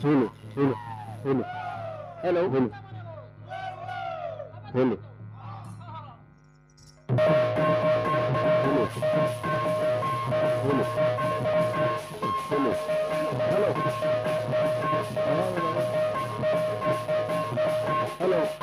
Hello, hello, hello, hello, hello, hello, hello, hello, hello, hello,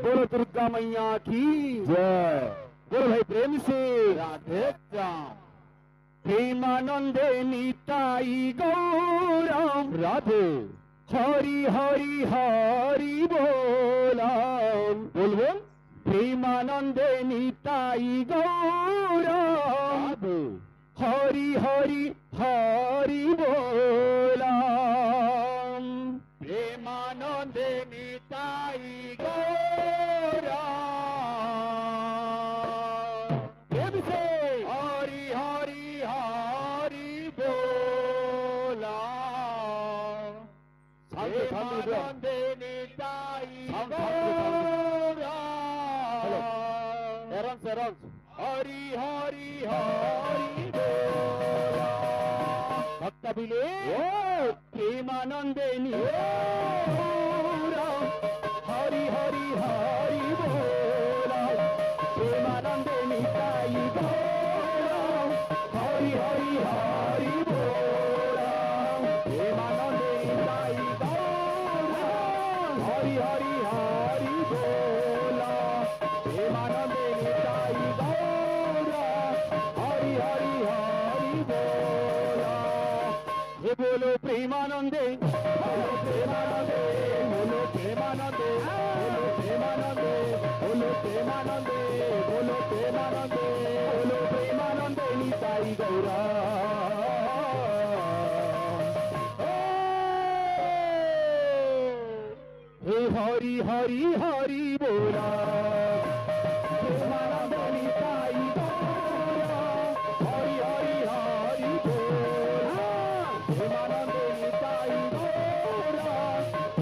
बोलो दुर्गा मैया की जय। बोलो भाई प्रेम से राधे श्याम। प्रेमानंदे निताई गौराम राधे हरि हरि हरि बोलाम। बोल बोल। प्रेमानंदे निताई गौराम हरि हरि हरि बोलाम। प्रेमानंदे निताई गौराम प्रेम से हरि हरि हरि बोलाम। प्रेमानंदे निताई गौराम हरि हरि हरि बोला। भक्त बिले प्रेमानंदे हरि हरि हरि बोला। प्रेमानंदे निताई गौरा हरि हरि हरि बोला। प्रेमानंदे निताई गौरा हरि हरि हरि बोला। प्रेमानंदे निताई गौरा हरि हरि हरि बोला। ये बोलो प्रेमानंदे, बोलो प्रेमानंदे, बोलो प्रेमानंदे। বলো প্রেমানন্দে, বলো প্রেমানন্দে, বলো প্রেমানন্দে, বলো প্রেমানন্দে নিতাই গৌরা। হে হরি হরি হরি बोला প্রেমানন্দে নিতাই গৌরা। হরি হরি হরি बोला প্রেমানন্দে নিতাই গৌরা।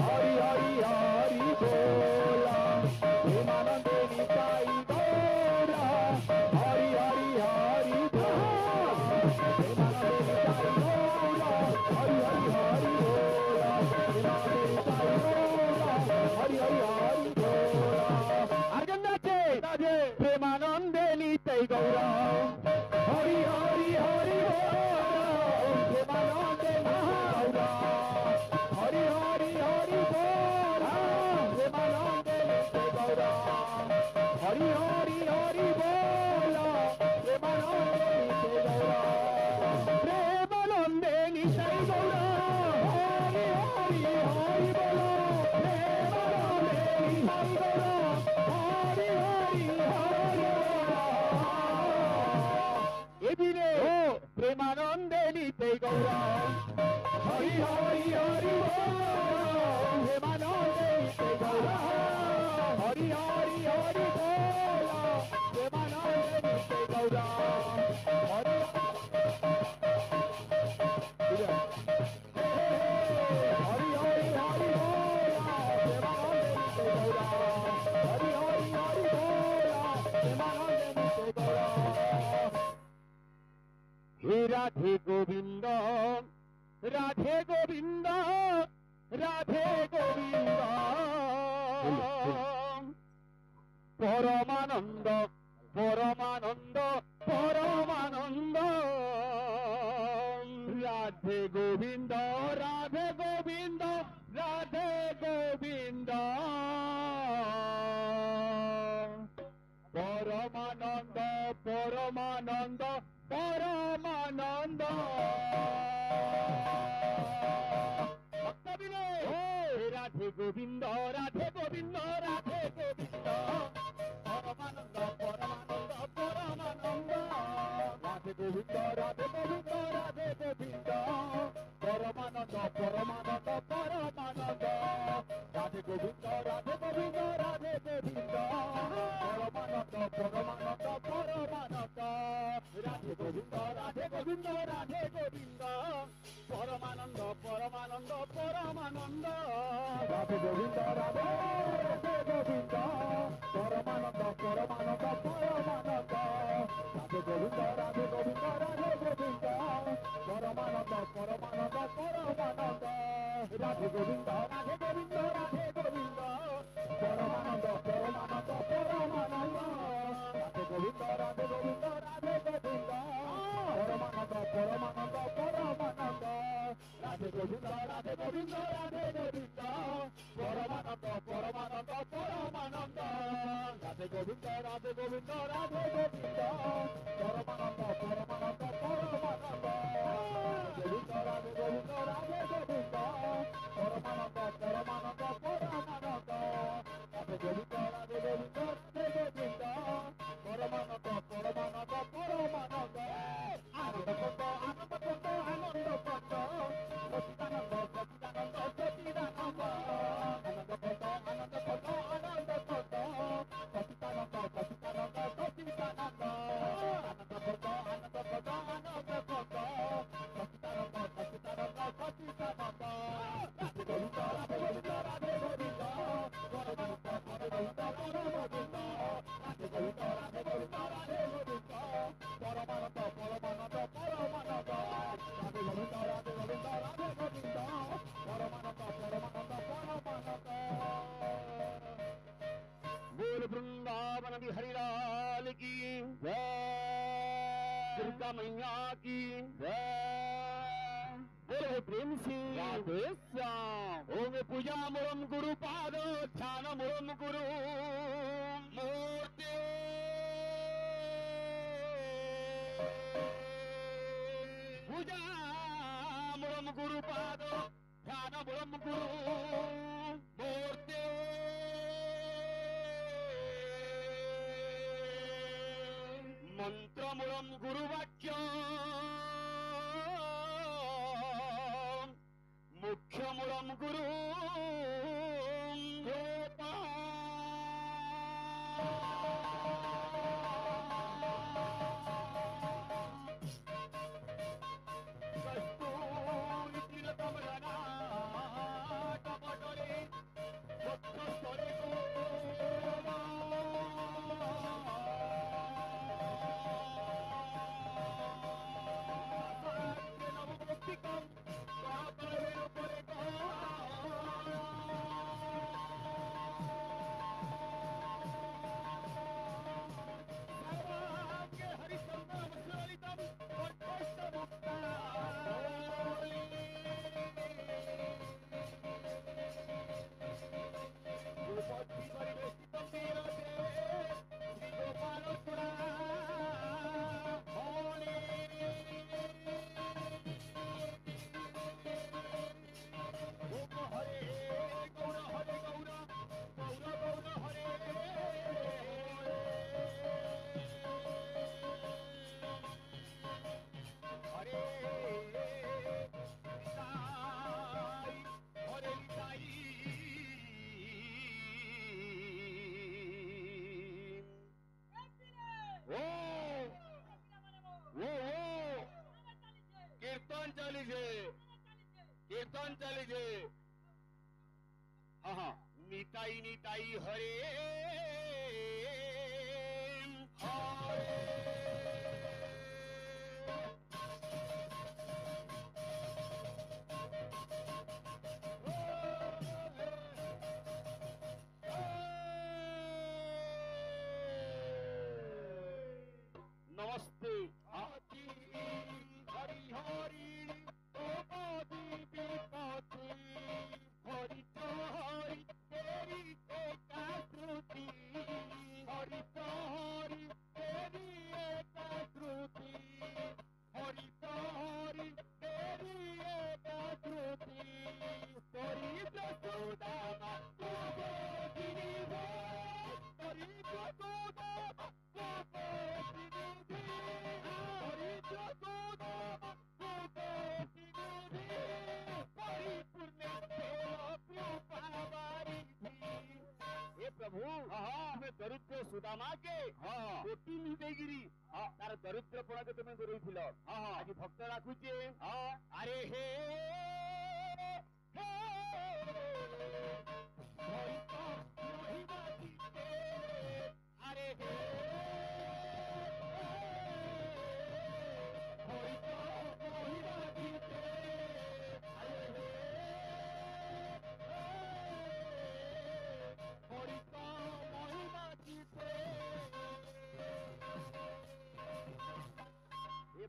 হরি হরি হরি बोला প্রেমানন্দে নিতাই গৌরা। হরি হরি হরি बोला প্রেমানন্দে নিতাই গৌরা। হরি হরি হরি बोला প্রেমানন্দে নিতাই গৌরা। হরি হরি হরি बोला আর্জন নাচে প্রেমানন্দে নিতাই গৌরা। হরি হরি হরি প্রেমানন্দে নিতাই গৌরা। হরি হরি হরি প্রেমানন্দে নিতাই গৌরা। হরি হরি হরি প্রেমানন্দে নিতাই গৌরা। প্রেমানন্দে নিতাই গৌরা। হরি হরি হরি বলো প্রেমানন্দে নিতাই গৌরা। হরি হরি হরি এদিনে প্রেমানন্দে নিতাই গৌরা। হরি হরি হরি প্রেমানন্দে নিতাই গৌরা। হরি হরি হরি প্রেমানন্দে নিতাই গৌরা। হরি হরি হরি হরি প্রেমানন্দে নিতাই গৌরা। হরি হরি হরি প্রেমানন্দে নিতাই গৌরা। হে রাধে গোবিন্দ, রাধে গোবিন্দ, রাধে গোবিন্দ, পরমানন্দ পরমানন্দ পরমানন্দ। রাধে গোবিন্দ, রাধে গোবিন্দ, রাধে গোবিন্দ, পরমানন্দ পরমানন্দ পরমানন্দ। রাধে গোবিন্দ, রাধে গোবিন্দ, রাধে গোবিন্দ, পরমানন্দ পরমানন্দ পরমানন্দ। রাধে গোবিন্দ, রাধে গোবিন্দ, রাধে গোবিন্দ, পরমানন্দ পরমানন্দ পরমানন্দ। রাধে গোবিন্দ, রাধে গোবিন্দ, রাধে গোবিন্দ, পরমানন্দ পরমানন্দ পরমানন্দ। রাধে গোবিন্দ, রাধে গোবিন্দ, রাধে গোবিন্দ, পরমানন্দ পরমানন্দ পরমানন্দ। রাধে গোবিন্দ, রাধে গোবিন্দ, পরমানন্দ পরমানন্দ পরমানন্দ। রাধে গোবিন্দ, রাধে গোবিন্দ, রাধে গোবিন্দ, পরমানন্দ পরমানন্দ পরমানন্দ। রাধে গোবিন্দ, রাধে গোবিন্দ, রাধে গোবিন্দ, পরমানন্দ পরমানন্দ পরমানন্দ। রাধে গোবিন্দ, রাধে গোবিন্দ, রাধে গোবিন্দ, পরমানন্দ পরমানন্দ পরমানন্দ। রাধে গোবিন্দ, রাধে গোবিন্দ, রাধে গোবিন্দ, পরমানন্দ পরমানন্দ পরমানন্দ। রাধে গোবিন্দ, রাধে গোবিন্দ, রাধে গোবিন্দ, পরমানন্দ পরমানন্দ পরমানন্দ। গোবিন্দ, রাধে গোবিন্দ, রাধে গোবিন্দ, পরমানন্দ পরমানন্দ পরমানন্দ। রাধে গোবিন্দ, রাধে গোবিন্দ, রাধে গোবিন্দ, পরমানন্দ পরমানন্দ পরমানন্দ। আনন্দ কত আনন্দ কত আনন্দ কত, সচিদানন্দ সচিদানন্দ সচিদানন্দ। আনন্দ কত আনন্দ কত আনন্দ কত, সচিদানন্দ সচিদানন্দ সচিদানন্দ। আনন্দ কত আনন্দ কত আনন্দ কত, সচিদানন্দ সচিদানন্দ সচিদানন্দ। রাধে গোবিন্দ, রাধে গোবিন্দ, রাধে গোবিন্দ, পরমানন্দ পরমানন্দ পরমানন্দ। রাধে গোবিন্দ, রাধে গোবিন্দ, রাধে গোবিন্দ, পরমানন্দ পরমানন্দ পরমানন্দ। রাধে গোবিন্দ, রাধে গোবিন্দ, রাধে গোবিন্দ, পরমানন্দ পরমানন্দ পরমানন্দ। बोल वृंदावन बिहारी लाल की जय, दुर्गा मैया की जय। बोले प्रेम से राधे श्याम। ओम पूजा मुरम गुरु पाद, ध्यान मुरम गुरु मूर्ति। पूजा मुरम गुरु पाद, ध्यान मुरम गुरु मूर्ति। मंत्रमूलम गुरुवाक्य मुख्यमूलम गुरु कीर्तन चलीजे हाँ निताई निताई हरे नमस्ते हरि हरि दरिद्र सुदामा के कोटी निदेगिरी तार दरिद्र पड़ा के तुम्हें गुरुथिल आज भक्त राखुचे अरे हे अरे हे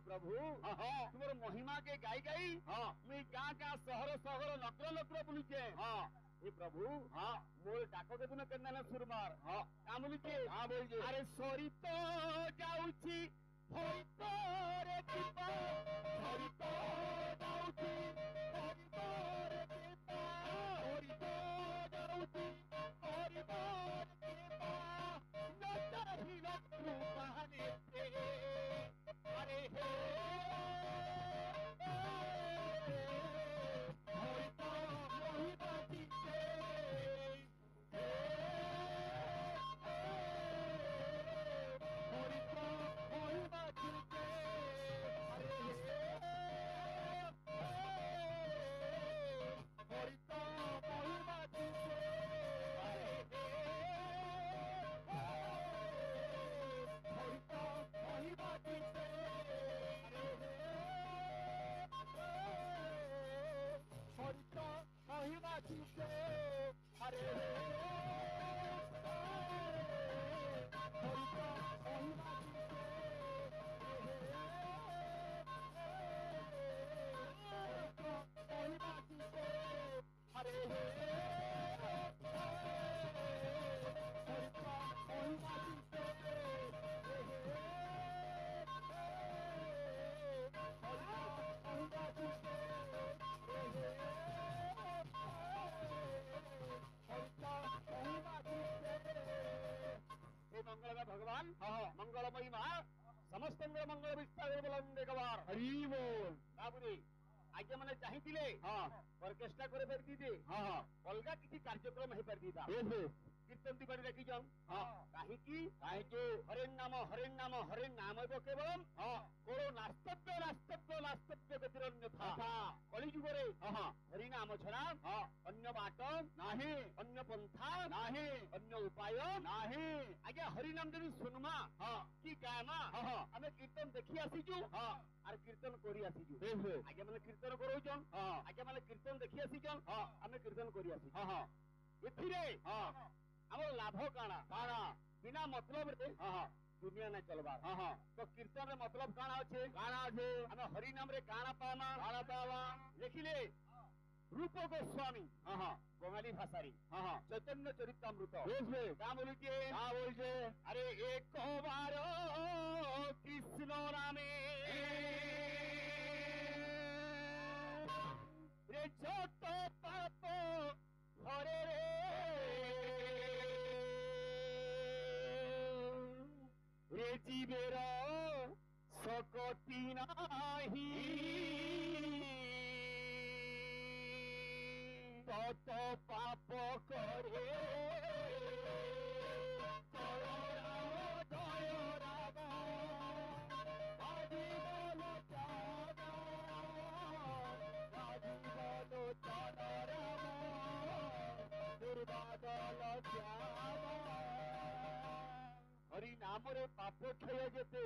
प्रभु तुम महिमा के गाई गाई मुई गाँ गाँ सहर सहर नक्र नक्र बुलुचे ये प्रभु मोर डाक के तुम केना सुरमार का बुलुचे बोलजे अरे सरित जाउची भरित रे कृपा सरित जाउची भरित रे कृपा सरित जाउची भरित रे कृपा नतहि कृपा ने अरे हे भगवान मंगलमयी माँ ସମସ୍ତଙ୍କର ମଙ୍ଗଳ ବିସ୍ତାର ବୋଲନ୍ଦେ କବାର ହରି ବୋଲ ବାବୁରେ ଆଜ୍ଞା ମାନେ ଚାହିଁଥିଲେ ଅର୍କେଷ୍ଟ୍ରା করে পারি দিতে অলগা কিছু কার্যক্রম হয়ে পারি দিতা কীর্তন দিবারে রাখিছন কাহিকি কাহিকি হরেন নাম এব কেবল কোন নাস্তব্য গতির অন্যথা কলিযুগরে হরিনাম ছড়া অন্য বাট নাহি অন্য পন্থা নাহি অন্য উপায় নাহি আজ্ঞা হরিনাম যদি শুনমা কি গায়মা আমি কীর্তন দেখি আসিছু আর কীর্তন করি আসিছু আজ্ঞা মানে কীর্তন করৌছন আজ্ঞা মানে কীর্তন দেখি আসিছন আমি কীর্তন করি আসিছু এথিরে আমার লাভ কাଣା কাଣା বিনা মতলব রে দুনিয়া না চলবার তো কীর্তন রে মতলব কাଣା আছে আমি হরি নাম রে কাଣା পাওয়া লিখিলে রূপ গোস্বামী বঙালী ভাষারি চৈতন্য চরিতামৃত কা বলছে আরে একবার কৃষ্ণ নামে রে ছোট পাপ হরে রে রে জীবের সকতি নাহি তত পাপ করে হরি নামরে পাপ ক্ষয় যেতে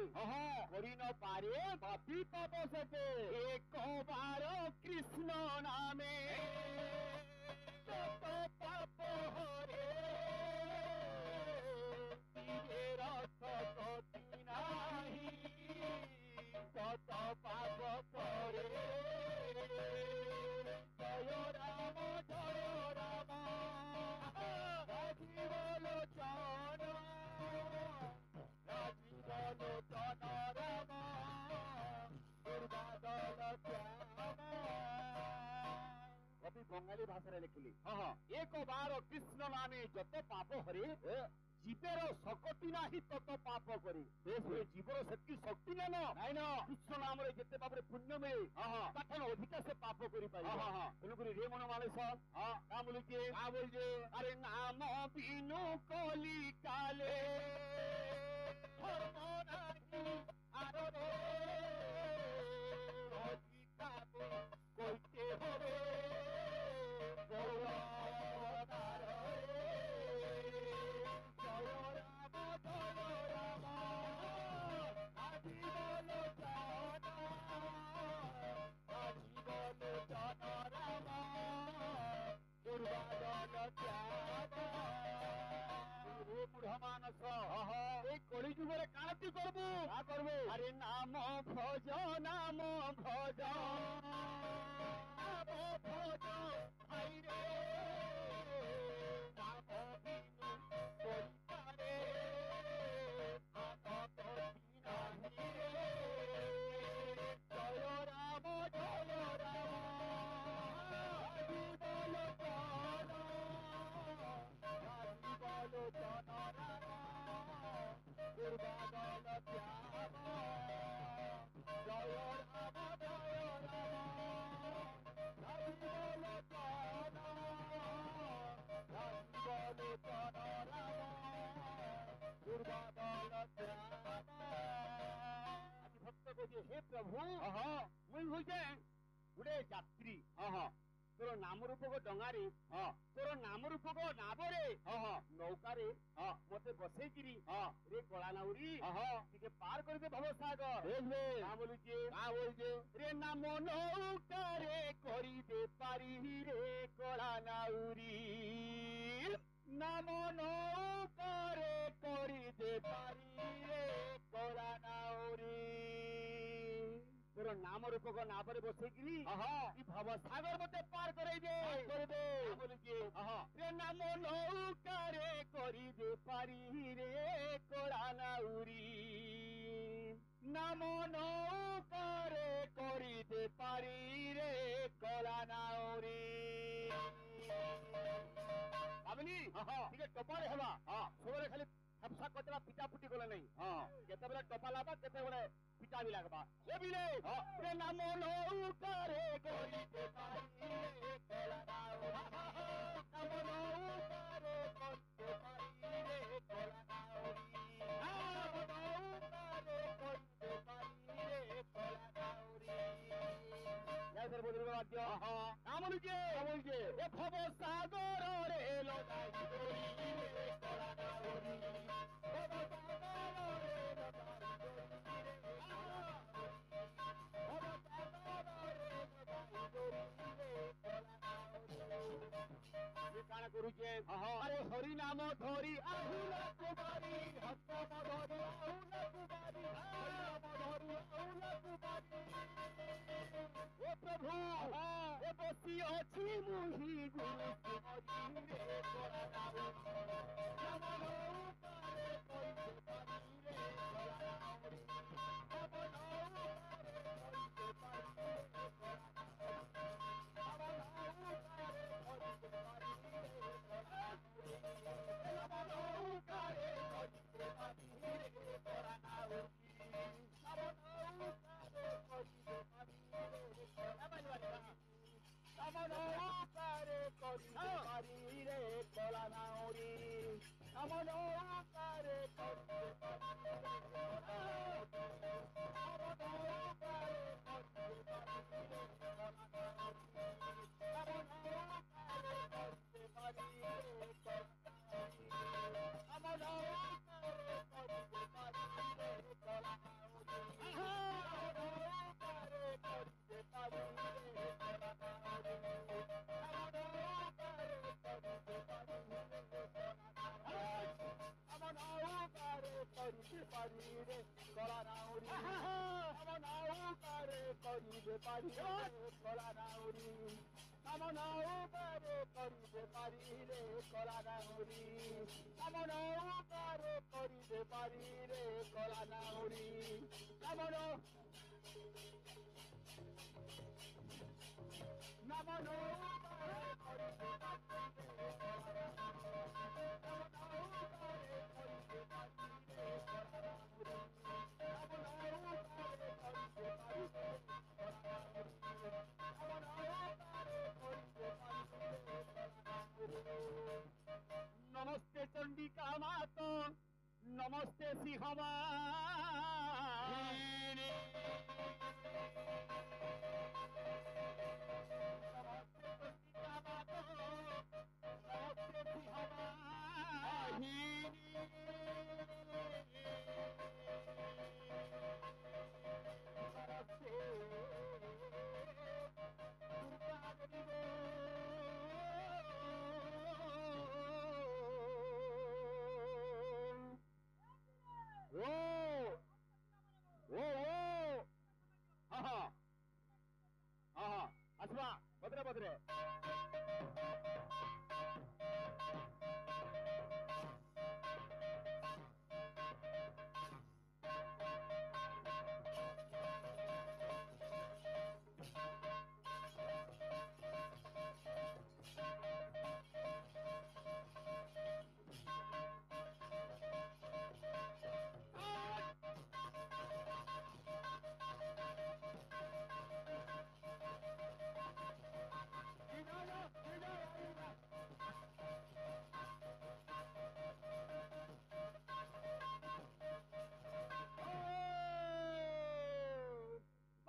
হরি ন পারে পাপি পাপ সেতে একবার কৃষ্ণ নামে তত পাপ হরে জীবের সকতি নাহি তত পাপ করে জয় রাম রাজীব লোচন কবি বঙ্গালী ভাষায় লিখিলি একবার কৃষ্ণ নামে যত পাপ হরে জীবের শক্তি নাহি তত পাপ করে জীবর সেতকি শক্তি না নাই না কৃষ্ণ নামরে যেতে পাপরে পুণ্য মিলে তাঠান অধিকা সে পাপ করি পারি তেণুকরি রে মন মানস কা বলছে আরে নাম বিনু কলি কালে ধর্ম নাহি আরো রে অধিকারে কইতে হবে মানস এই কলি যুগরে কাণ তুই করবু আরে নাম ভজ ভাই রে নাম বিনু কলিকারে নাহি রে জয় রাম हे प्रभु मुई हूँ गोटे यात्री तोर नाम रूपक डंगारे तोर नाम रूपक नावरे नौकारे मते बसैकिरी रे कला नाउरी टिके पार कर दे भवसागर बोलुचे रे नाम नौकारे करी दे पारी रे कला नाउरी नाम नौकारे करी दे पारी रे कला नाउरी तोर नाम रूपक नावरे बसैकिरी ई भवसागर मते पार कराई दे बोलुचे रे नाम नौकारे करी दे पारी रे कला नाउरी नाम नौकारे करी दे पारी रे कला नाउरी भावनी टिके टपारे हेबा सबरे खाली हफ्सा कचरा पिटा फुटी गले नहीं हां केतेबेले टपा लाबा केतेबेले पिटा भी लागबा ए बिले रे नाम नौ करे गोरी के पारी रे कोला गाओ नाम नौ करे गोरी के पारी रे कोला गाओ नाम नौ करे गोरी के पारी रे कोला गाओ जय सर बोल वाक्य नाम लिखे ए भव सागर रे लगाई गोरी रे कोला गाओ भव सागर रे लगाई काण करूचे अरे हरि नाम धरी आहुल कुमारी हस्त धरी आहुल कुमारी नाम धरी आहुल कुमारी ओ प्रभु ए बसी अछि मुहि गुरु कुमारी रे तोरा नाम नाम नौ करे कोई पारी रे तोरा नाम नाम नौ करे कोई पारी रे तोरा नमस्ते चंडिका माता नमस्ते सिंहवा भद्रे भद्रे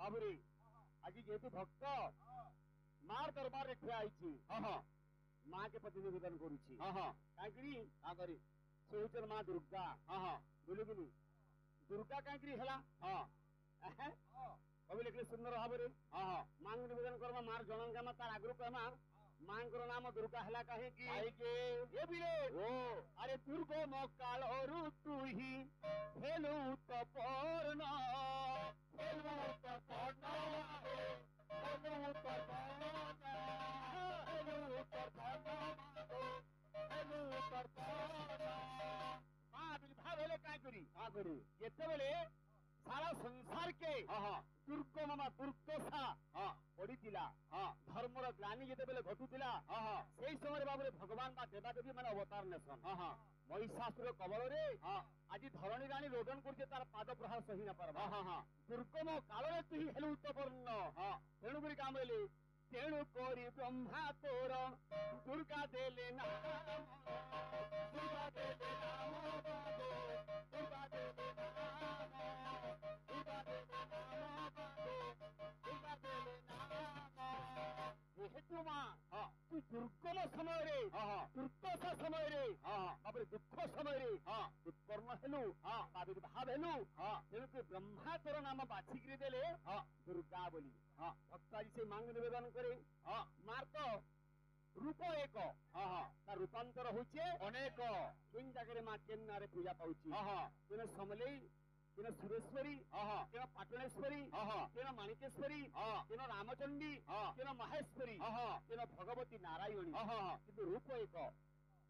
बाबुरी आज जेहेतु भक्त मार दरबार रे ठिया आइछि माँ के प्रति निवेदन करुछि करी से होचन माँ दुर्गा बोलू कि दुर्गा कहीं हला कवि लिखले सुंदर भाव माँ को निवेदन करमा मार जनन गामा तार आगु कहमा माँ नाम दुर्गा हला कहे कि ये बिले अरे दुर्गो म काल और तू ही हेलु तपर्ण सारा संसार के दुर्गम दुर्दशा पड़ी धर्मर ग्लानी जिते घटुला से समय बाबू भगवान देवादेवी मैंने अवतार नेसन महिषासुर कबल रे आज धरणी राणी रोदन करछे तार पाद प्रहार सही ना पारबा दुर्गम काल रे तुही हेलु उत्तपर्ण तेणु करी काम बोले तेणु कोरी ब्रह्मा तोर दुर्गा देले नाम दुर्गा देले नाम बाबो दुर्गा देले नाम दुर्गा देले नाम बाबो दुर्गा देले नाम हेतु मां तू दुर्गम समय रे दुर्दशा समय रे तापर दुख समय रे उत्पन्न हेलु आविर्भाव हेलु तेणु ब्रह्मा तोर नाम बाछिकी देले दुर्गा बोली भक्त आज से मांग निवेदन करे मार तो रूप एक तार रूपांतर होचे अनेक तीन जगह माँ केन्नारे पूजा पाउची तेने समलेई तेने सुरेश्वरी तेने पाटणेश्वरी तेने माणिकेश्वरी तेने रामचंडी तेने महेश्वरी तेने भगवती नारायणी किंतु रूप एक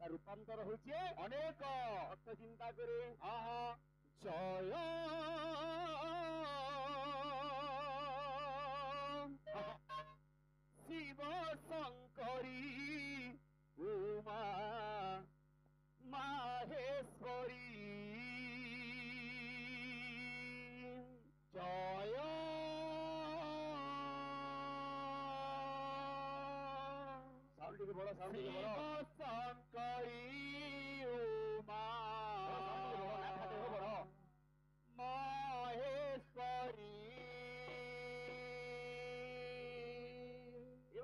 तार रूपांतर होचे अनेक भक्त चिंता करे जय शिव शंकरी उमा माहेश्वरी जय साउंड के बड़ा साउंड के बड़ा शंकरी उमा माहेश्वरी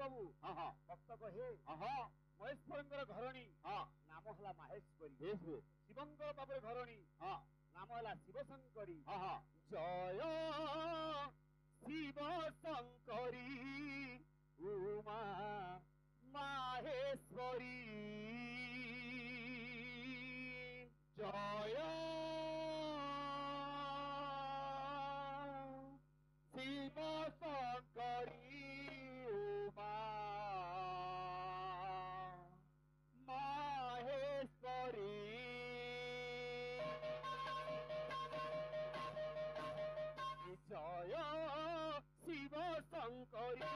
बाबू भक्त कहे महेश्वर घरणी नाम है माहेश्वरी शिवंकर बाबू घरणी नाम है शिवशंकरी जय शिव शंकरी उमा माहेश्वरी जय शिव शंकरी उमा माहेश्वरी जय शिव शंकरी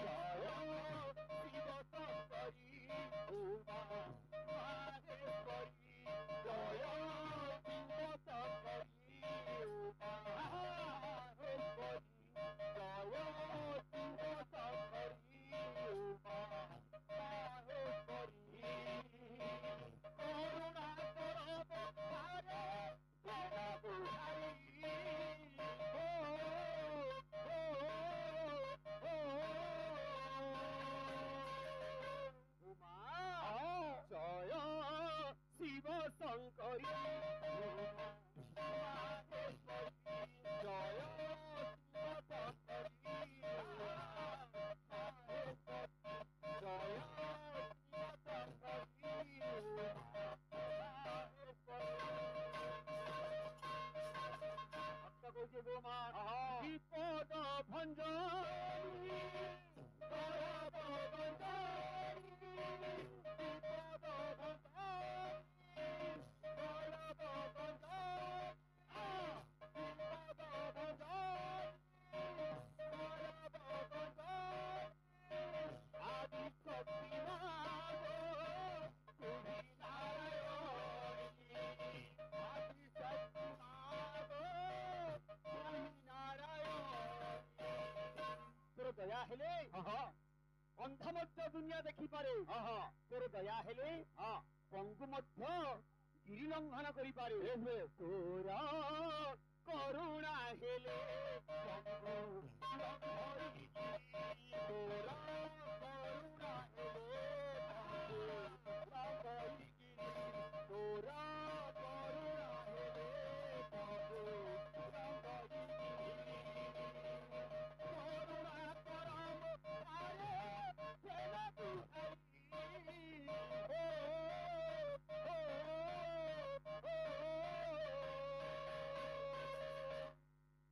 जय शिव शंकरी उमा माहेश्वरी जय शिव शंकरी उमा माहेश्वरी जय शिव शंकरी उमा माहेश्वरी करुणा करब तारे तेरा बुहारी उमा जय शिव शंकरी जय विपद भंजनी विपद भंजनी विपद भंजनी विपद भंजनी आदि शक्ति नागो तुही नारायणी आदि शक्ति नागो तोर दया हेले अंध मध्य दुनिया देखी पारे तोर दया हेले पंगु मध्य गिरी लंघन करि पारे तोरा करुणा हेले तोरा करुणा हेले तोरा करुणा हेले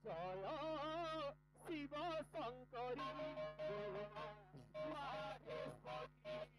जय शिव शंकरी माहेश्वरी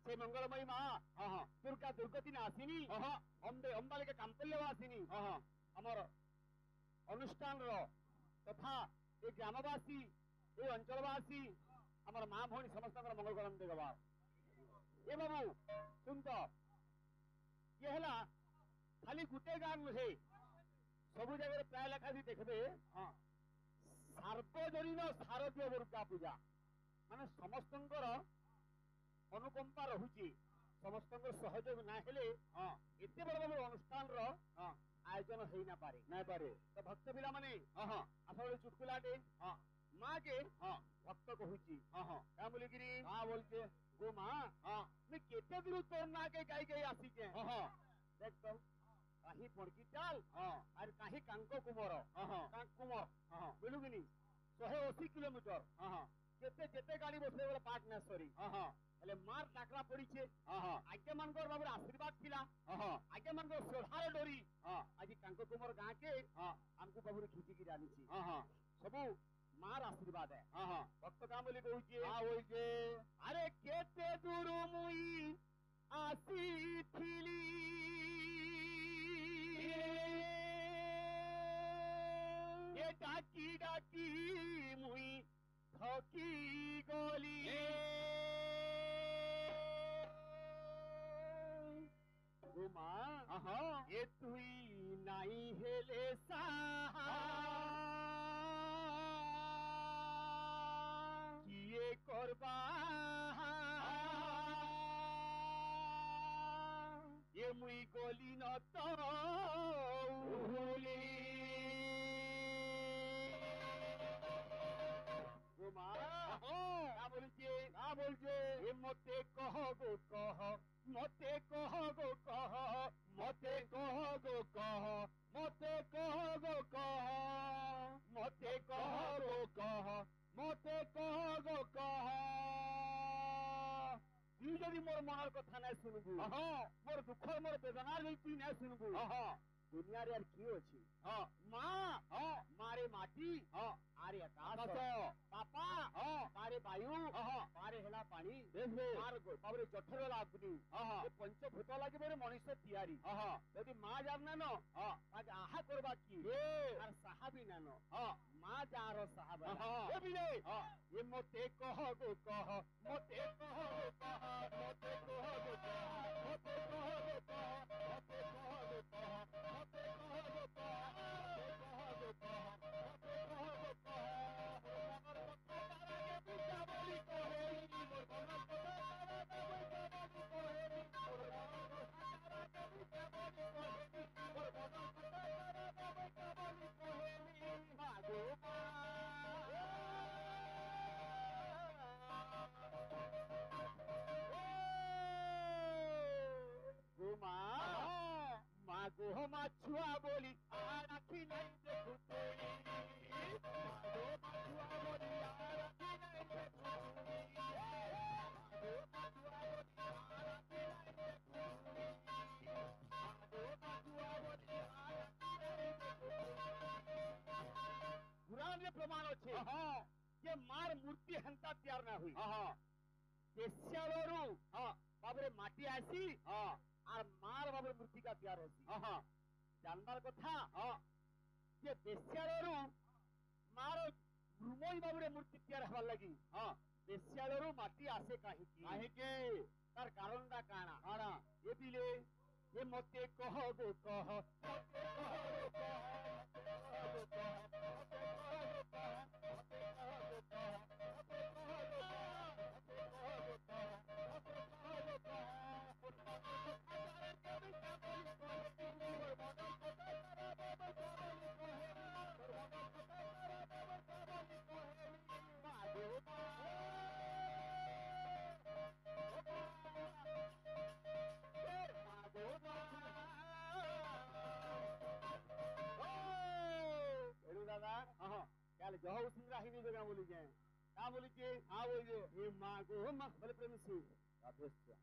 से मंगलमयी माँ दुर्गा दुर्गति नासिनी अंबालिका कांपल्यवासिनी आमर अनुष्ठान तथा ये ग्रामवासी ये अंचलवासी आमर माँ भौणी समस्त मंगल करते गवा ए बाबू सुन तो ये है खाली गोटे गाँ नुहे सबु जगह प्राय लेखा भी देखबे सार्वजनीन शारदीय दुर्गा पूजा माने समस्तंकर अनुकंपा रहुची समस्तंकर सहयोग ना हेले एते बड़ बड़ अनुष्ठान रो आयोजन होई ना पारे तो भक्त पिला माने आसले चुटकुलाटे माँ के भक्त कहूची क्या बोले गिरी बोलते गो माँ मैं केते दूर तोर ना के गाई आसी के देख तो काही पड़की चाल और काही कांको कुमर कुमर बोलू कि 180 किलोमीटर जेते जेते गाड़ी बसले बोले पाट ना सरी हेले मार टाकरा पड़ी छे आज्ञा मानकर बाबूर आशीर्वाद थिला आज्ञा मानकर सोधार डोरी आज कांको कुमर गाँ के हमको बाबूर खींची की जानी छी सबू मार आशीर्वाद है भक्त का बोली कहूचे अरे केते दूर मुई आसी थिली ये डाकी डाकी मुई थकी गली माँ ये तुई नाई हेले किए करबा ये मुई गली न तो बोलছে মতে কহ গো কহ মতে কহ গো কহ মতে কহ গো কহ মতে কহ গো কহ মতে কহ গো কহ মতে কহ গো কহ তুই যদি মোর মনের কথা না শুনবু মোর দুঃখ মোর বেদনার যদি তুই না শুনবু দুনিয়ার আর কি আছে মা মারে মাটি আরে আকাশ বাপা মারে বায়ু মারে হেলা পানি মার বাবরে জঠর লাগুনি পঞ্চভূত লাগবে মনুষ্য তিয়ারি যদি মা জান না আজ আহা করবা কি আর সাহাবি নানো মা যার সাহাবা এ মতে কহ গো কহ মতে কহ গো কহ মতে কহ গো কহ মতে কহ গো কহ মতে কহ গো কহ मागो माछुआ बोली आखी नहीं देखू पुराण में प्रमाण अच्छे ये मार मूर्ति हंता तैयार ना हुई बाबरे माटी आसी আর মার বাবুর মূর্তিকা তৈয়ার হয়েছি জানবার কথা যে বেশ্যালু মার রুমই বাবুরে মূর্তি তৈয়ার হবার লাগি বেশ্যালু মাটি আসে কাহিকে তার কারণটা কানা কানা এ বিলে এ মতে কহ গো কহ মতে কহ গো কহ মতে কহ গো কহ মতে কহ গো কহ बहुत सुंदर हिंदी में बोली जाए क्या बोली के हाँ बोलिए ये माँ को माँ बड़े प्रेम से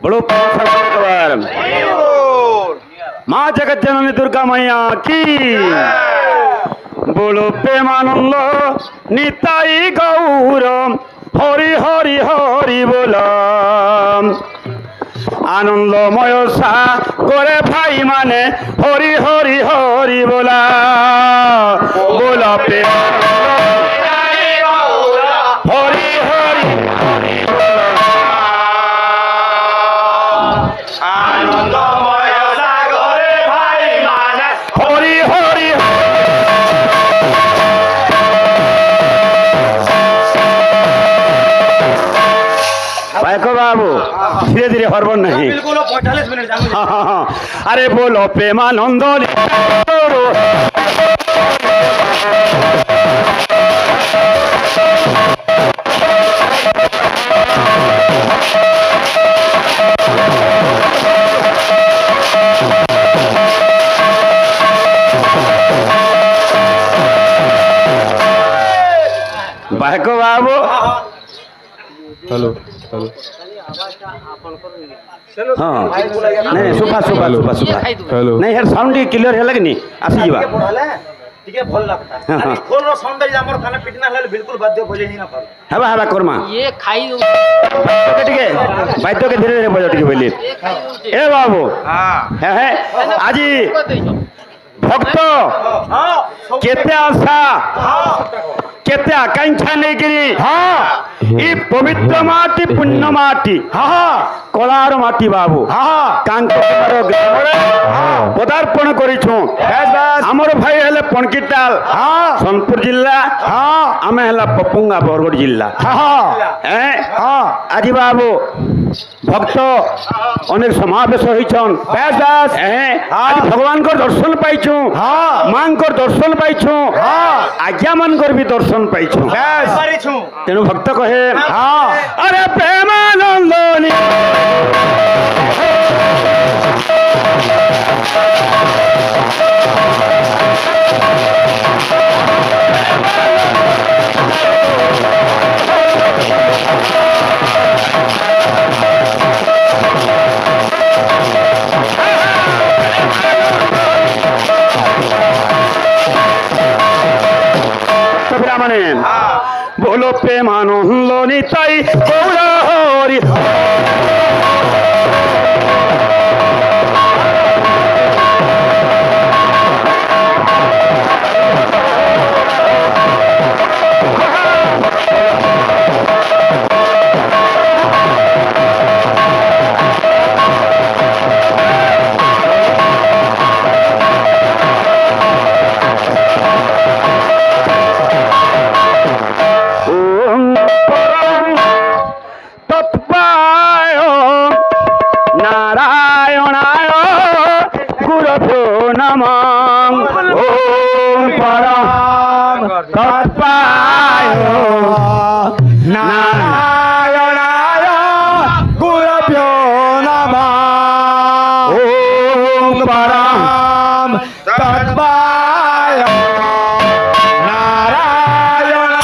बड़ो माँ जगत जननी दुर्गा मैया की बोलो प्रेमानंद निताई गौर हरि हरि हरि बोला आनंदमय सा करे भाई माने हरि हरि हरि बोला बोला प्रेमानंद हरि हरि हरि आनंदमय सागरे भाई माने हरि हरि भाईको बाबू धीरे धीरे हरबन नहीं बिल्कुल 45 मिनट जाऊंगा हाँ हाँ हाँ अरे बोलो प्रेमानंद भाईको बाबू हेलो हेलो हाँ नहीं सुफा सुफा सुफा सुफा हेलो नहीं यार साउंड क्लियर है लगनी आसी जीवा ଟିକେ ଭଲ ଲାଗତା ହଁ, ହଁ। ଫୋନ୍ ର ସାଉଣ୍ଡ ଯଦି ଆମର କାନ ଫିଟନା ହେଲେ ବିଲକୁଲ ବାଧ୍ୟ ବଜେଇ ହିଁ ନା ପାରୁ हेबा हेबा कर्मा ये खाई दो ଟିକେ ବାଦ୍ୟ के धीरे धीरे बजाओ ଟିକେ बोली ये खाई दो ए बाबू हे আজি भक्त केते आशा केते आकांक्षा नेगिरी हाँ ई पवित्र माटी पुण्य माटी हाँ कलार माटी बाबू हाँ कांक कुमार ग्रामरे पदार्पण करिछु हमर भाई हेले पणकीटाल हाँ सोनपुर जिल्ला हाँ आमे हेला पपुंगा बरगढ़ जिल्ला हाँ हाँ আজি बाबू भक्त अनेक समावेश होइछन बस बस आज भगवान को दर्शन पाइछु हाँ मां को दर्शन पाइछु हाँ आज्ञा मन कर भी दर्शन पाइछु बस ପାରିଛୁ तेणु भक्त कहे हाँ अरे प्रेमानंद ब्राह्मणे बोलो प्रेमानंद निताई गौर हरि तत्पाय नारायणाय गुरभ्यो नमः ओम परम तत्पाय नारायणाय गुरभ्यो नमः ओम परम तत्पाय नारायण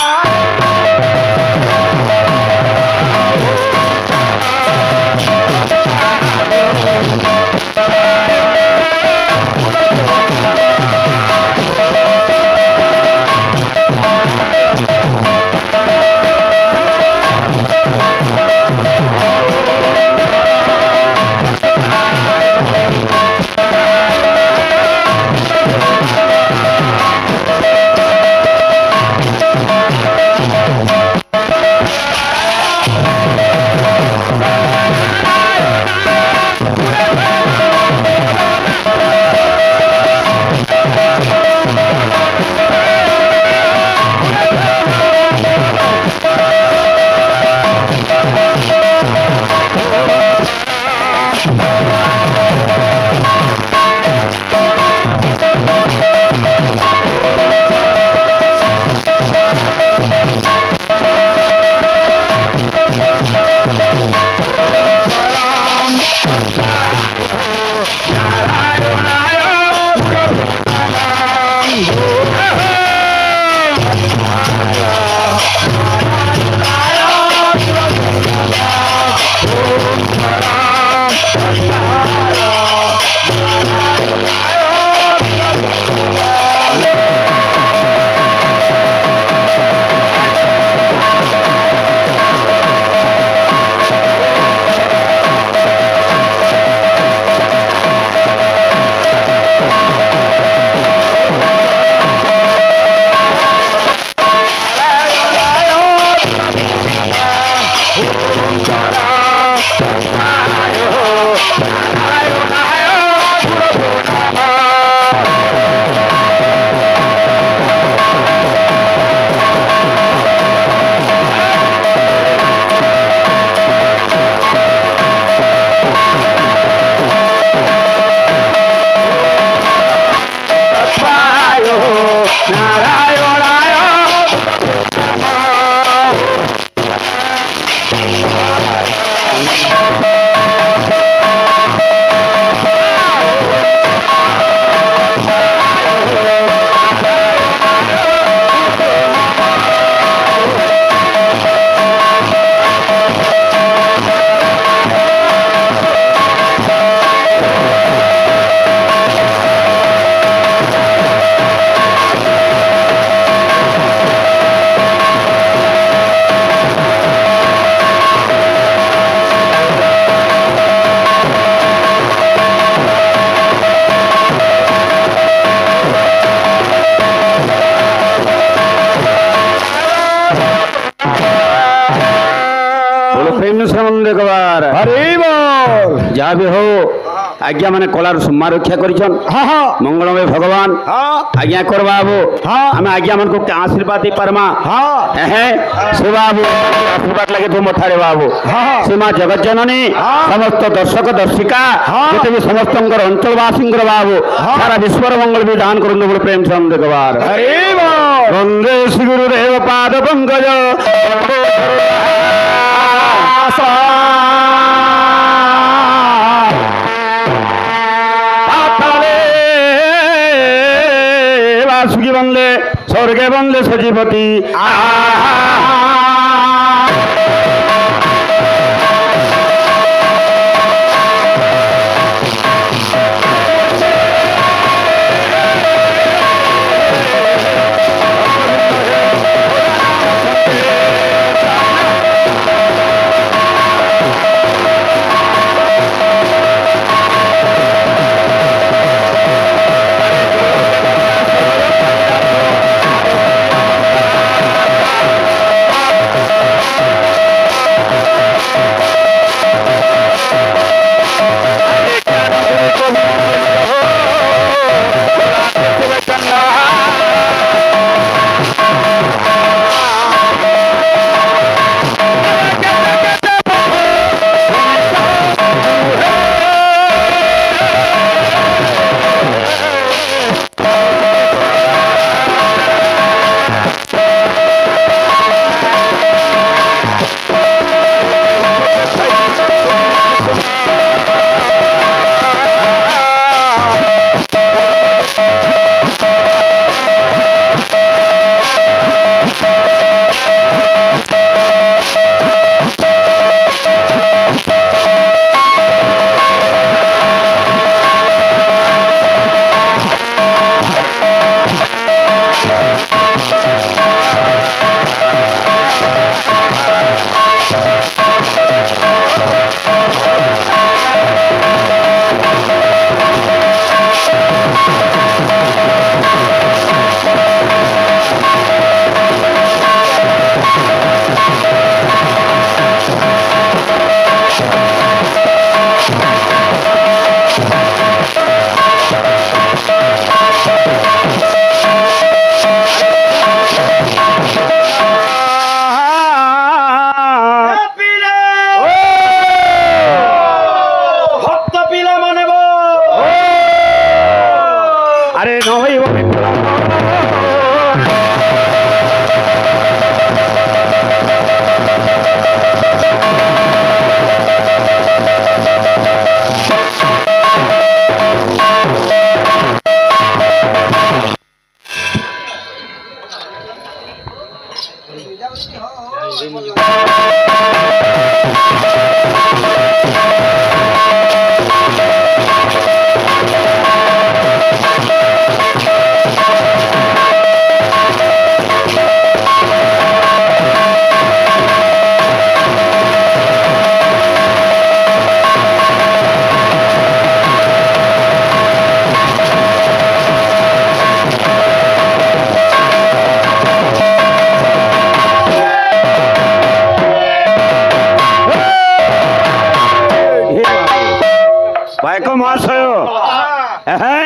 একবার হরি বল। যা বি হো আজ্ঞা মানে কলার সম্মা রক্ষা করিছন হ্যাঁ হ্যাঁ মঙ্গলময় ভগবান হ্যাঁ আজ্ঞা কর বাবু হ্যাঁ। আমি আজ্ঞা মনকু আশীর্বাদ দেই পারমা হ্যাঁ হ্যাঁ সে বাবু আশীর্বাদ লাগে তো মথারে বাবু হ্যাঁ। সীমা জগৎ জননী হ্যাঁ। সমস্ত দর্শক দর্শিকা হ্যাঁ। যেতে বি সমস্তঙ্কর অঞ্চলবাসীঙ্কর বাবু সারা বিশ্বর মঙ্গল বিধান করুন বলে প্রেম সন্দ একবার হরি বল। বন্দে শ্রী গুরুদেব পাদ পঙ্কজ বাসুকি বন্দে স্বর্গে বন্দে সজীবতী আরে নয় ভাইক মহাশয় হ্যাঁ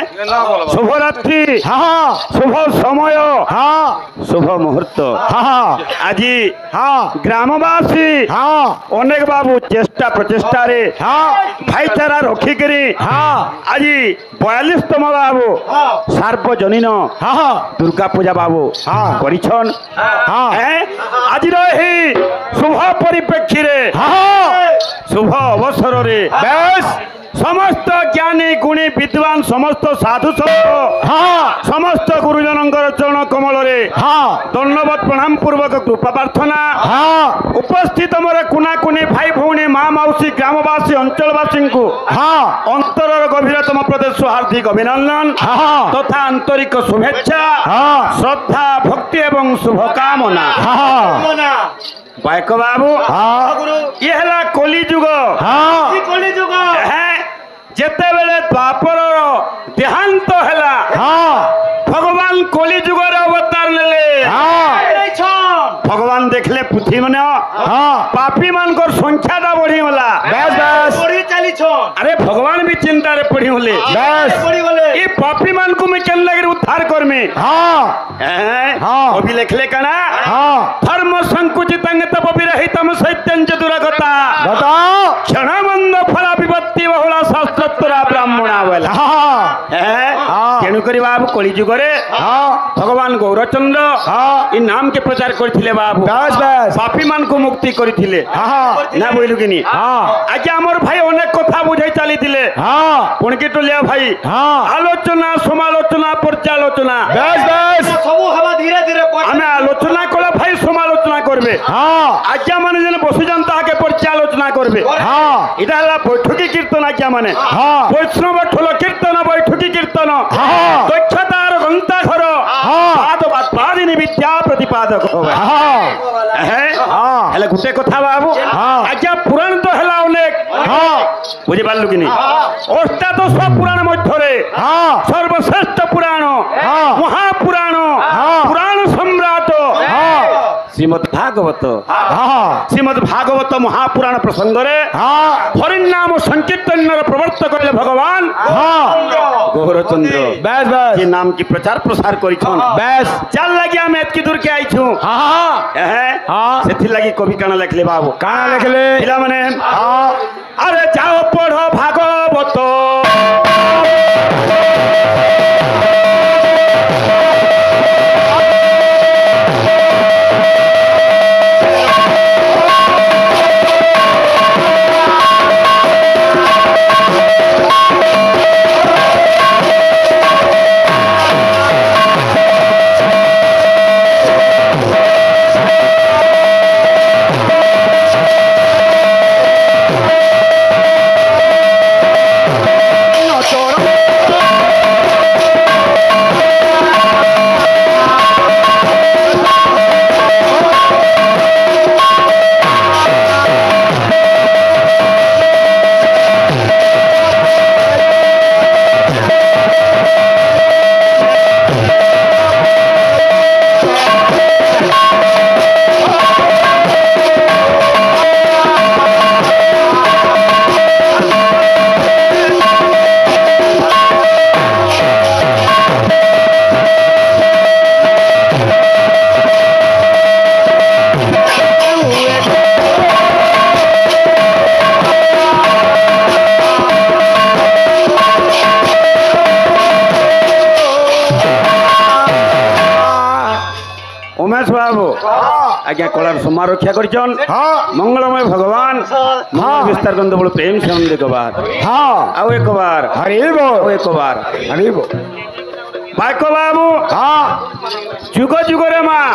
শুভরাত্রি হ্যাঁ শুভ সময় হ্যাঁ শুভ মুহূর্ত হ্যাঁ আজি হ্যাঁ গ্রামবাসী হ্যাঁ অনেক বাবু চেষ্টা প্রচেষ্টারে হ্যাঁ ভাইচারা রক্ষিকি হ্যাঁ আজি 42তম বাবু হ্যাঁ সার্বজনীন হ্যাঁ দুর্গা পূজা বাবু হ্যাঁ। করিছন হ্যাঁ হ্যাঁ আজির এই শুভ পরিপ্রেক্ষীরে হ্যাঁ শুভ অবসরে বেশ সমস্ত জ্ঞানী গুণী বিদ্বান সমস্ত সাধু সন্ত হ্যাঁ সমস্ত গুরুজনଙ୍କର চରଣ কমଳରେ হ্যাঁ ধন্যবাদ প্রণাম পূর্বক কৃপা প্রার্থনা হ্যাঁ উপস্থিত ମୋର କୁନା କୁନି ଭାଇ ଭଉଣୀ ମା ମାଉସୀ ଗ୍ରାମବାସୀ ଅଞ୍ଚଳବାସୀଙ୍କୁ হ্যাঁ ଅନ୍ତରର ଗଭୀରତମ ପ୍ରଦେଶ ହାର୍ଦ୍ଦିକ ଅଭିନନ୍ଦନ হ্যাঁ ତଥା ଆନ୍ତରିକ ଶୁଭେଚ୍ଛା হ্যাঁ ଶ୍ରଦ୍ଧା ଭକ୍ତି ଏବଂ ଶୁଭକାମନା হ্যাঁ ବାଇକ ବାବୁ হ্যাঁ ଇଏ ହେଲା କଲିଯୁଗ হ্যাঁ হ্যাঁ ଯେତେବେଳେ ଦ୍ୱାପରର ଦେହାନ୍ତ ହେଲା হ্যাঁ ଭଗବାନ କଲିଯୁଗରେ ଅବତାର ନେଲେ হ্যাঁ भगवान देखले पुथी मन हाँ पापी मान संख्याटा बढ़ी गला बस बस अरे भगवान भी चिंता रे पड़ी होले बस ये पापी मान को मैं केन लगे उद्धार कर में हाँ हाँ अभी लिखले कना हाँ धर्म संकुचितं तप विरहितं सत्यं च दुरागता बताओ क्षणमंद फला विपत्ति बहुला शास्त्रोत्तरा ब्राह्मणा वाला हाँ हाँ तेणु करी बाबू कली जुगरे हाँ भगवान गौरचंद्र हाँ इ नाम के प्रचार करथिले बाबू बस बस पापी मान को मुक्ति करथिले हाँ ना बोलू कि नहीं हाँ आज हमर भाई अनेक कथा बुझाई चली थिले हाँ पुण के टोलिया भाई हाँ आलोचना समालोचना पर्यालोचना बस बस सबू हवा धीरे धीरे आमे आलोचना कला भाई समालोचना करबे हाँ आज्ञा माने जने बसु जनता के पर्यालोचना करबे हाँ इटा हला बैठकी कीर्तन आज्ञा माने हाँ वैष्णव ठोल कीर्तन बैठकी कीर्तन हाँ दक्षतार गंता घर हाँ पादिनी विद्या प्रतिपादक होवे हाँ हेले गुटे कथा बाबू हाँ आज्ञा पुराण तो हेला अनेक हाँ बुझी पारलु कि नहीं अष्टादश पुराण मध्यरे हाँ सर्वश्रेष्ठ पुराण हाँ महापुराण हाँ पुराण सम्राट हाँ श्रीमद् भागवत हाँ श्रीमद् भागवत महापुराण प्रसंग रे हाँ हरिनाम संकीर्तन प्रवर्तक कले भगवान हाँ गौरचंद्र बस बस ये नाम की प्रचार प्रसार करिछन बस चल लगी हम एतकी दूर के आइछु हाँ हाँ सेथि लगी कवि काना लिखले बाबू काना लिखले पिला माने हाँ अरे जाओ पढ़ो भागवत उमेश बाबू आज्ञा कलार समा रक्षा करिछन हाँ मंगलमय भगवान मंगल विस्तार करन बोल प्रेम से हम एक बार हाँ आओ एक बार हरि आओ बोल एक बार हरि बोल भाइको बाबू हाँ जुग जुगरे माँ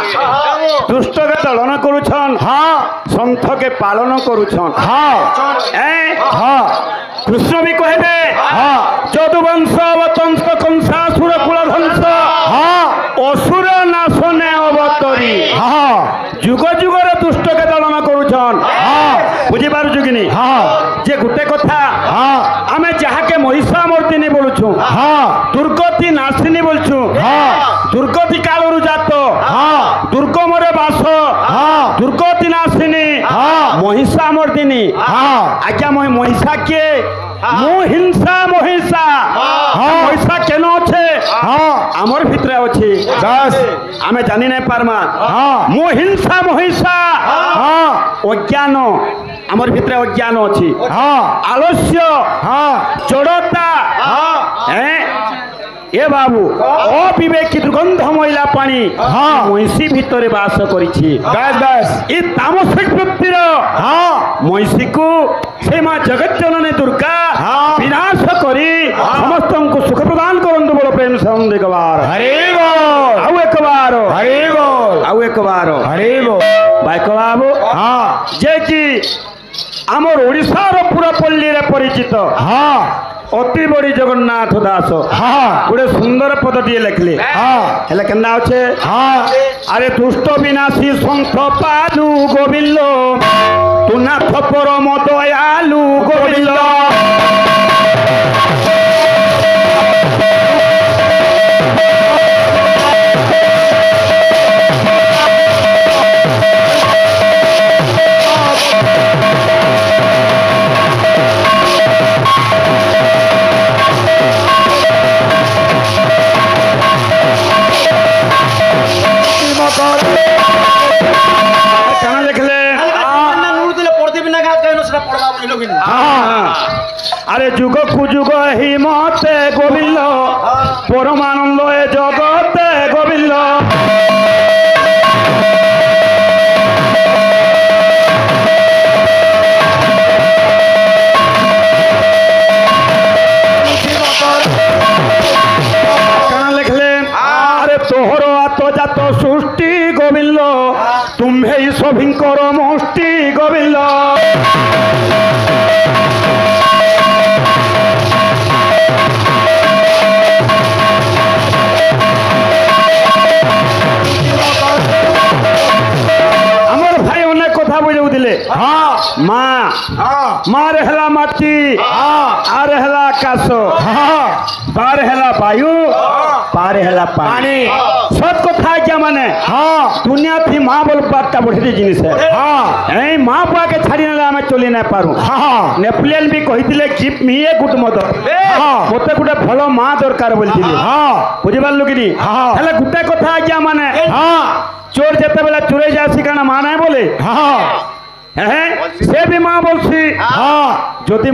दुष्ट के दलन करुछन हाँ संत के पालन करुछन हाँ हाँ कृष्ण भी कहबे हाँ चतुवंश अवतंस कंसासुर कुल ध्वंस हाँ असुर नाशने अवतरी हाँ जुग जुगरे दुष्ट के दलन करुछन हाँ बुझी पारुछु कि नहीं हाँ जे गुटे कथा हाँ आमे जहाके महिषा मर्दिनी बोलुछु हाँ दुर्गति नाशिनी बोलछु हाँ दुर्गति कालरु जात हाँ दुर्गमरे बास हाँ दुर्गति नाशिनी हाँ महिषा मर्दिनी हाँ आज्ञा मोहि महिषा के मो हिंसा महिषा हाँ महिषा केन अच्छे हाँ आमर भितरे अच्छे बस आमे जानी नहीं पारमा हाँ मो हिंसा महिषा हाँ अज्ञान आमर भितरे अज्ञान अच्छी हाँ आलस्य हाँ जड़ता ए बाबू अविवेकी दुर्गंध महिला पानी हाँ महिषी भितरे बास करिछि बस बस ए तामसिक वृत्तिर हाँ महिषी को से मां जगत जननी दुर्गा हाँ विनाश करी समस्त को सुख प्रदान करंतु बोलो प्रेम से हम एक बार हरि बोल आउ एक बार हरि बोल आउ एक बार हरि बोल भाई बाबू हाँ जे कि आमर ओडिशार पूरा पल्ली रे परिचित हाँ अति बड़ी जगन्नाथ दास हाँ गोटे सुंदर पदटी लिखले हाँ हेले केना अच्छे हाँ अरे दुष्ट विनाशी संत पालु गोविंद तू नाथ परम दयालु गोविंद পরমানন্দ এ জগতে গোবিন্দ লিখলেন আরে তোহর আত্মজাত সৃষ্টি গোবিন্দ তুম্ভেই সভিঙ্কর মুষ্টি গোবিন্দ আমার ভাই অনেক কথা বুঝাউଥିଲେ মা মারে হেলা মাটি আর হেলা আকাশ বার হেলা বায়ু পারে হেলা পানি সব কথা আজ্ঞা মানে দুনিয়া থি মা বল বার্তা বঠে জিনিস এই মা বুয়াকে ছাড়ি নেলে আমি চলি না পারু নেপোলিয়ন বি কহিলে give me a good mother মতে গোটে ভাল মা দরকার বলছিলে বুঝিপারলু কি হেলে গোটে কথা আজ্ঞা মানে চোর যেতবেলে চুরে যায় সেখানে মা নাই বলে সে বি মা বলছি যদি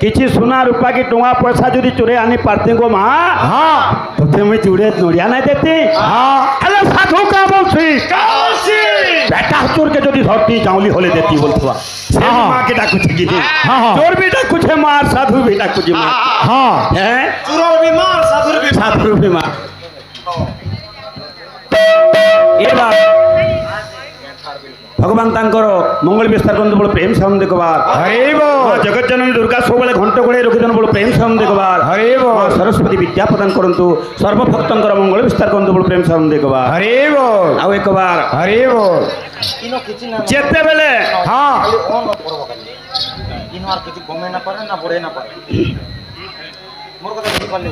কিছু সোনা রূপা কি টঙ্কা পয়সা যদি চুরে আনি পারতি গো মা তোতে মুই চুড়ে নড়িয়া নাই দেতি হেলে সাধু কা বলছি বেটা চোরকে যদি ধরতি জাউলি হলে দেতি বলতবা সে মাকে ডাকুছে কি চোর বি ডাকুছে মা আর সাধু বি ডাকুছে মা চোর বি মা সাধুর বি মা এবার ভগবান তাঙ্কর মঙ্গল বিস্তার করতে বড় প্রেম সাম দেখবার জগৎ জননী দুর্গা সবুলে ঘণ্ট গোড়ে রক্ষিজন বড় প্রেম সাম দেখবার সরস্বতী বিদ্যা প্রদান করন্তু সর্বভক্তঙ্কর মঙ্গল বিস্তার করতে বড় প্রেম সাম দেখবার আউ একবার যেতেবেলে কিছু কমে না পারে না বড়ে না পারে মোর কথা বুঝি পারলি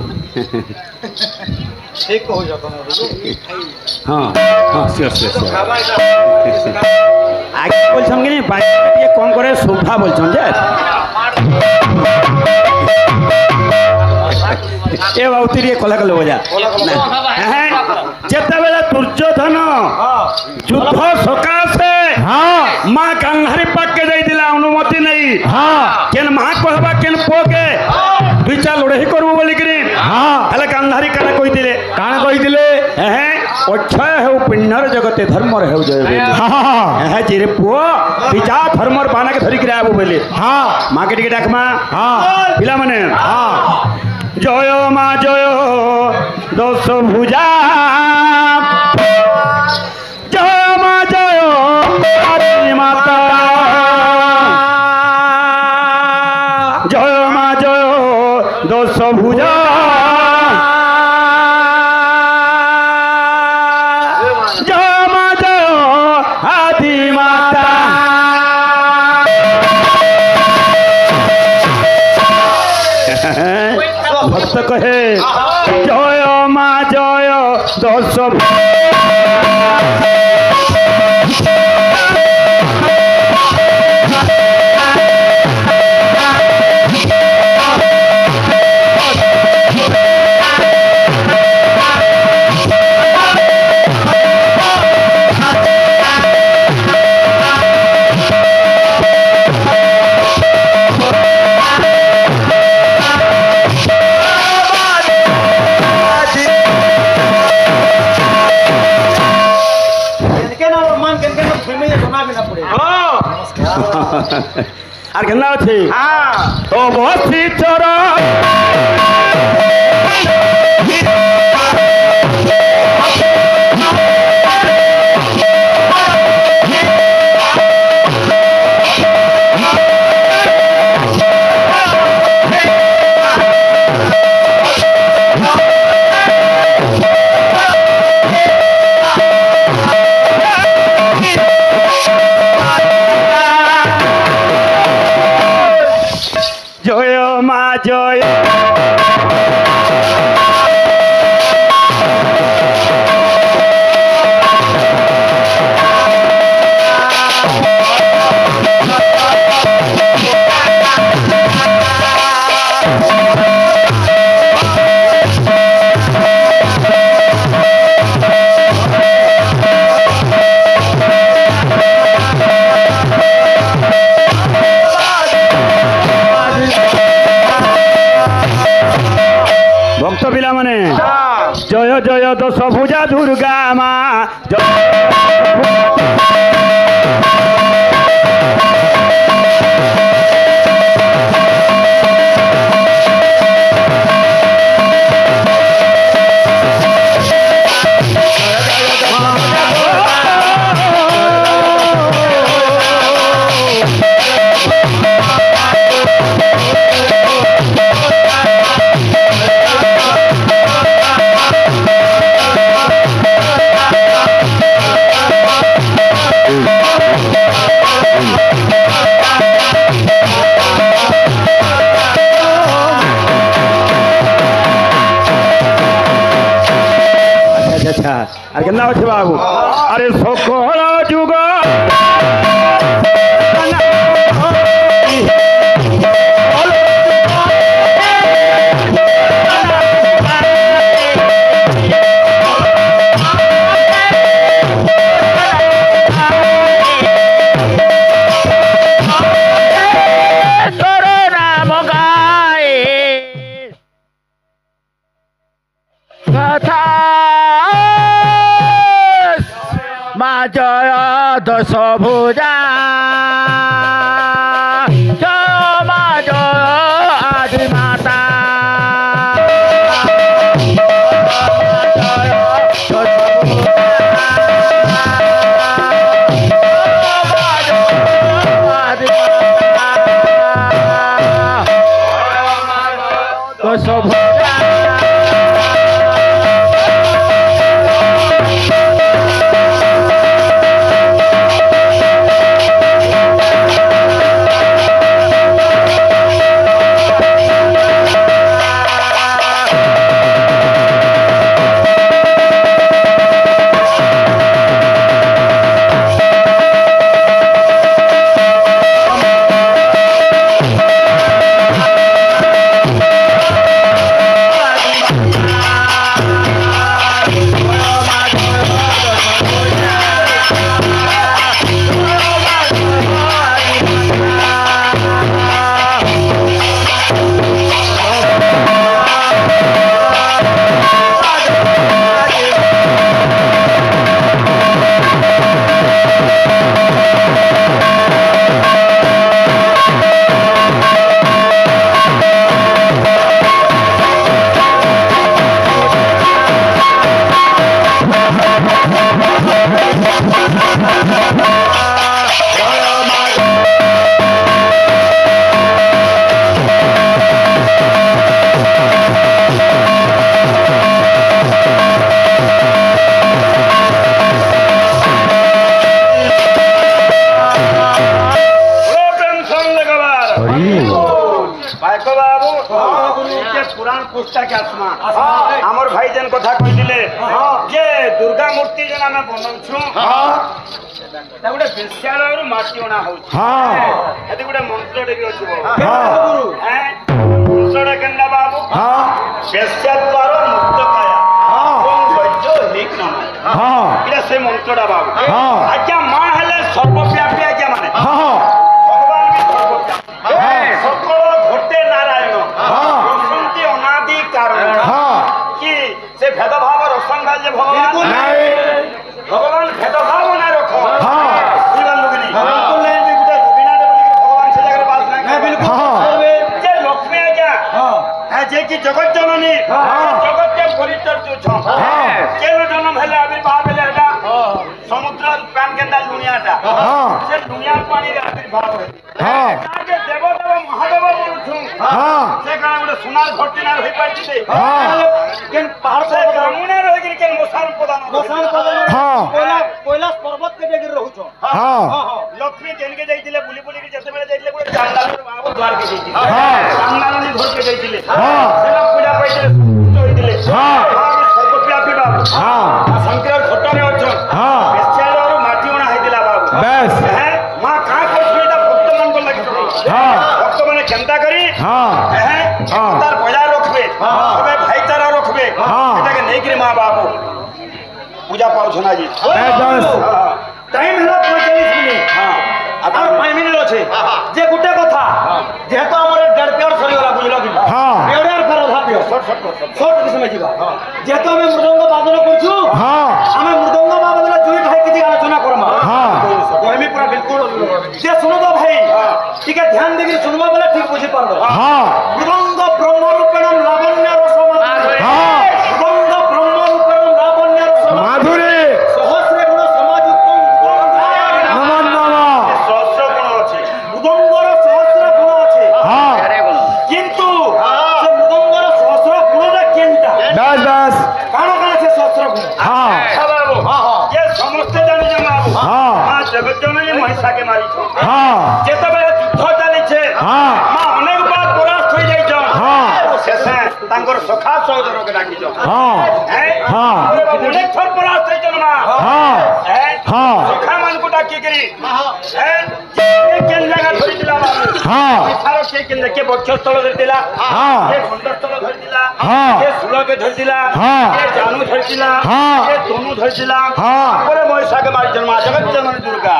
ঠিক হয়ে যাত না শিওর আগে বলছাম কি বাইরে কম করে শোভা বলছাম যে এ বাবু তুই কলা কলে বোঝা হ্যাঁ যেতেবেলে দুর্যোধন যুদ্ধ সকাশে মা গান্ধারী পাককে যাইছিলা অনুমতি নেই কেন মা কহবা কেন পুকে দুই চার লড়াই করবো বলিকি হেলে গান্ধারী কানে কইলে হ্যাঁ অক্ষয় হেউ পুণ্যর জগতে ধর্মর হেউ জয় হ্যাঁ যে রে পুଅ দুই চার ধর্মর বানাকে ধরিকি আবু বলে মাকে টিকে ডাকমা পিলা মানে জয় মা জয় দশ ভুজা জয় মা জয় মাতা জয় মা জয় দশ ভুজা জয় মা জয় আদি মাতা ভক্ত কহে জয় মা জয় দশ আর কেন আছে ও বসি চর জয় মা জয় ପିଲା ମାନେ ଜୟ ଜୟ ଦଶ ଭୁଜା ଦୁର୍ଗା ମା আর কেন আছে বাবু আরে সকল যুগ জয় দশ ভুজা জয় মা জয় আদি মাতা দশ ভুজা पुराण पुस्तक आत्मा आमर भाई जन कथा कहिदिले जे दुर्गा मूर्ति जन आमे बनौछु गोटे विद्यालय माटी अणा हो गोटे मंत्रटे भी अच्छे गुरु मंत्रटा केन्दा बाबू बेश्याद्वार मुक्त काया से मंत्रटा बाबू आज्ञा माँ हेले सर्वव्यापी आज्ञा माने भगवान भी सर्वव्यापी सकल घोटे नारायण बसंती अनादि कारण कि से भेदभाव रसंगा जे भगवान भगवान भेदभाव ना रखो बुझिबान लोगनी बिल्कुल नहीं भी गुटे रविना दे बोली भगवान से जगह पास नहीं बिल्कुल जे लक्ष्मी आज्ञा है जे कि जगत जननी जगत के परिचर्य छ केनो जन्म हेले आविर्भाव हेले एटा समुद्र पान केंदा दुनियाटा से दुनिया पानी रे आविर्भाव है ताके देवदेव महादेव बोलछु से का गुटे सोनार घटिनार होई पाछि से केन पहाड़ से ग्रामीण रहि कि केन मसान प्रदान कोइला पर्वत के जगह रहू छ लक्ष्मी केन के जाइतिले बुली बुली के जते बेले जाइतिले गुटे चांदाल बाबू द्वार के जाइतिले चांदाल घर के जाइतिले सेला पूजा पाइतिले सुष्ट होइतिले सर्वव्यापी बाबू शंकर घटरे अछ बेचारो माटी उणा हेतिला बाबू बस मां का कोठीटा भक्त मन को लागि भक्त माने केंता करी तार बजाय रखबे सबे भाईचारा रखबे एटा के नै करी मां बाबू पूजा पाउ छना जी टाइम हला 45 मिनिट आर 5 मिनिट अछि जे गुटे कथा जेहेतु हमर 1.5 पेड़ सरी वाला बुझलो कि पेड़र फेर ଦିଅ ସର୍ଟ କିସମେ ଯିବା ଯେହେତୁ ଆମେ ମୃଦଙ୍ଗ ବାଦନ କରୁଛୁ ଆମେ ମୃଦଙ୍ଗ ବାଦନ ଦୁଇ ଭାଇ କିଛି ଆଲୋଚନା କରମା କହିମି ପୁରା ବିଲକୁଲ ଯେ ଶୁଣ ତ ଭାଇ ଟିକେ ଧ୍ୟାନ ଦେଇକି ଶୁଣବା ବୋଲେ ଠିକ ବୁଝି ପାରବ ମୃଦଙ୍ଗ ବ୍ରହ୍ମ ରୂପେଣ ଲାବଣ୍ୟ ରସ ମୃଦଙ୍ଗ ବ୍ରହ୍ମ ରୂପେଣ ଲାବଣ୍ୟ ରସ মাধুরী ସହସ୍ର ଗୁଣ ସମାଯୁକ୍ତ নমন নম ମୃଦଙ୍ଗର ସହସ୍ର ଗୁଣ ଅଛି କିନ୍ତୁ ସେ ମୃଦଙ୍ଗର ସହସ୍ର ଗୁଣଟା କେନ୍ଟା বাস বাস କାଣ କାଣ ସେ ସହସ୍ର ଗୁଣ ये समस्ते जाने जो बाबू मां जगत जननी महिषा के मारी छो जेतबेले युद्ध चली छे मां अनेक बार परास्त होई जाई छो शेषे तांकर सखा सहोदर के डाकी छो अनेक थर परास्त होई छो मां सखा मान को डाकी करी जे केन जगह धरि दिला बाबू सारो के केन के बक्षस्थल धरि दिला के खंडस्थल धरि दिला के सुल के धरि दिला के जानू धरि दिला के दोनों धरि दिला परे महिषा के मारी जन्मा जगत जननी दुर्गा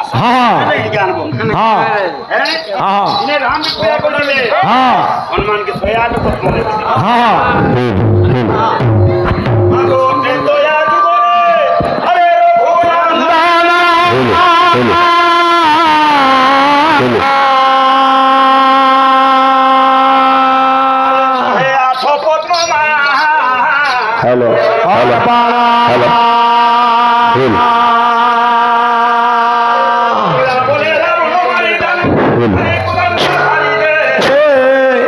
नहीं ज्ञान बोल इन्हें राम की पूजा करने में हनुमान के 108 पत्नी ले मांगो तो याद करे अरे भोला हे आठो पद्म हेलो हेलो हेलो बोले राम हमारी दान अरे कुमार हमारी दे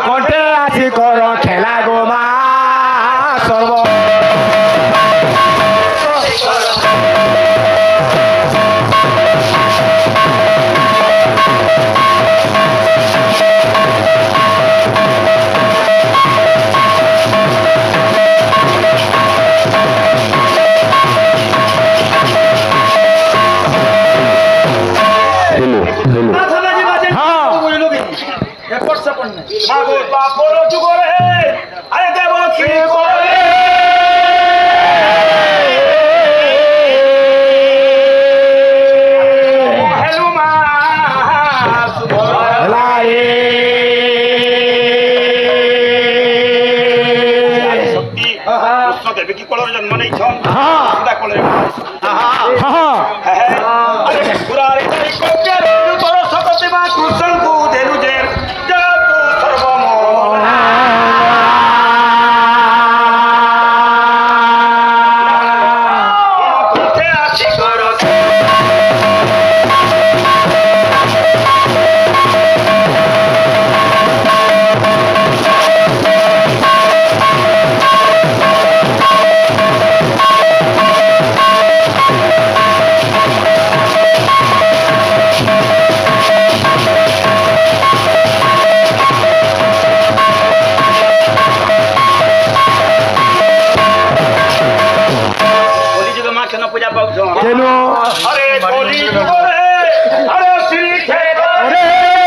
কোটে আসি কর খেলা গো মা সর্ব एपट सपन नहीं मागो बापोरो जुगोरे अरे देवो की गोरे हेलो मा লাই शक्ति कृष्ण देवी की कोलर जन्म नहीं छन सीधा कोलर अरे पुरारे तरी को प्यार तोर सकते मा कृष्ण को देनु जे जगत सर्वमोह कोठे आसी करो पूजा पाऊ কেন अरे बोली अरे श्री खेल